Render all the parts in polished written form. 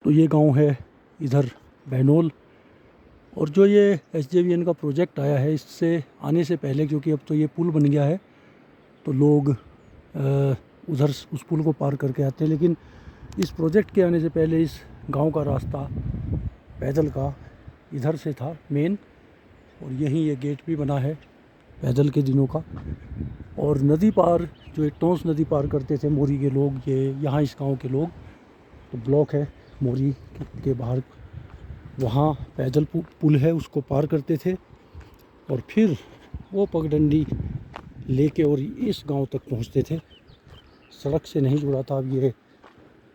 तो ये गांव है इधर बैनोल। और जो ये SJVN का प्रोजेक्ट आया है, इससे आने से पहले, क्योंकि अब तो ये पुल बन गया है तो लोग उधर उस पुल को पार करके आते हैं, लेकिन इस प्रोजेक्ट के आने से पहले इस गांव का रास्ता पैदल का इधर से था मेन। और यहीं ये गेट भी बना है पैदल के दिनों का। और नदी पार, जो एक टोंस नदी पार करते थे मोरी के लोग, ये यहाँ इस गांव के लोग, तो ब्लॉक है मोरी के बाहर, वहाँ पैदल पुल है, उसको पार करते थे और फिर वो पगडंडी लेके और इस गांव तक पहुँचते थे। सड़क से नहीं जुड़ा था, अब ये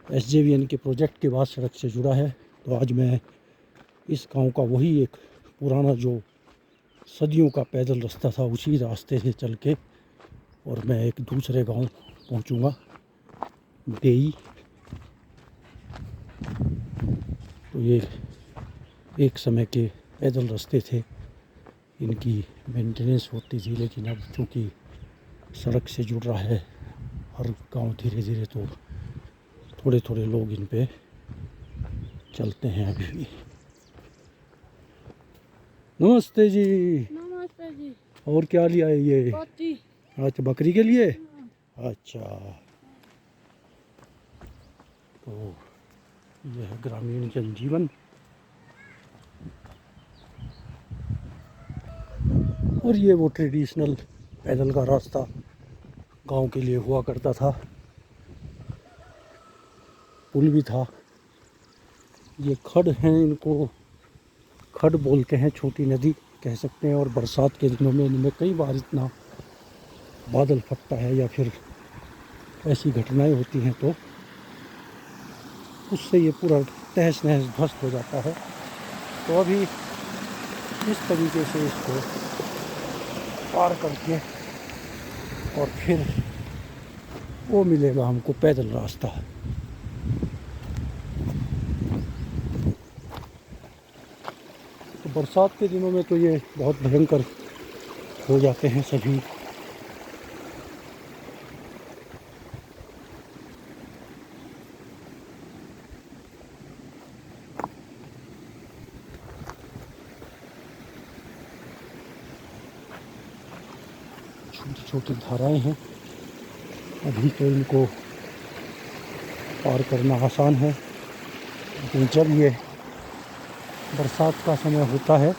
SJVN के प्रोजेक्ट के बाद सड़क से जुड़ा है। तो आज मैं इस गांव का वही एक पुराना जो सदियों का पैदल रास्ता था, उसी रास्ते से चल के और मैं एक दूसरे गांव पहुंचूंगा, बेई। तो ये एक समय के पैदल रास्ते थे, इनकी मेंटेनेंस होती थी, लेकिन अब चूँकि सड़क से जुड़ रहा है हर गांव धीरे धीरे, तो थोड़े थोड़े लोग इन पे चलते हैं अभी भी। नमस्ते जी। नमस्ते जी। और क्या लिया है ये? अच्छा, बकरी के लिए। अच्छा, तो यह है ग्रामीण जनजीवन। और ये वो ट्रेडिशनल पैदल का रास्ता गांव के लिए हुआ करता था। पुल भी था। ये खड हैं, इनको खड बोलते हैं, छोटी नदी कह सकते हैं। और बरसात के दिनों में इनमें कई बार इतना बादल फटता है या फिर ऐसी घटनाएं होती हैं, तो उससे ये पूरा तहस नहस ध्वस्त हो जाता है। तो अभी इस तरीके से इसको पार करके और फिर वो मिलेगा हमको पैदल रास्ता। तो बरसात के दिनों में तो ये बहुत भयंकर हो जाते हैं सभी। छोटी छोटी धाराएं हैं, अभी तो इनको पार करना आसान है, लेकिन जब ये बरसात का समय होता है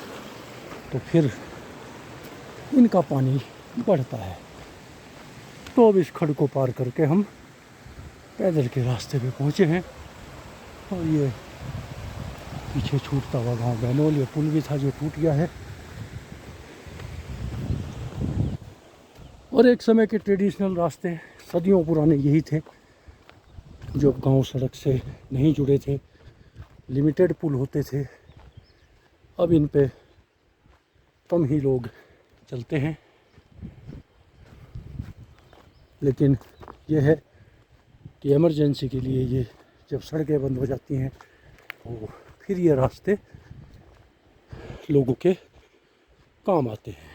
तो फिर इनका पानी बढ़ता है। तो अब इस खड को पार करके हम पैदल के रास्ते पे पहुँचे हैं। और ये पीछे छूटता हुआ गांव बैनोल, ये पुल भी था जो टूट गया है। और एक समय के ट्रेडिशनल रास्ते सदियों पुराने यही थे, जो गांव सड़क से नहीं जुड़े थे, लिमिटेड पुल होते थे। अब इन पे कम ही लोग चलते हैं, लेकिन यह है कि इमरजेंसी के लिए ये जब सड़कें बंद हो जाती हैं तो फिर ये रास्ते लोगों के काम आते हैं।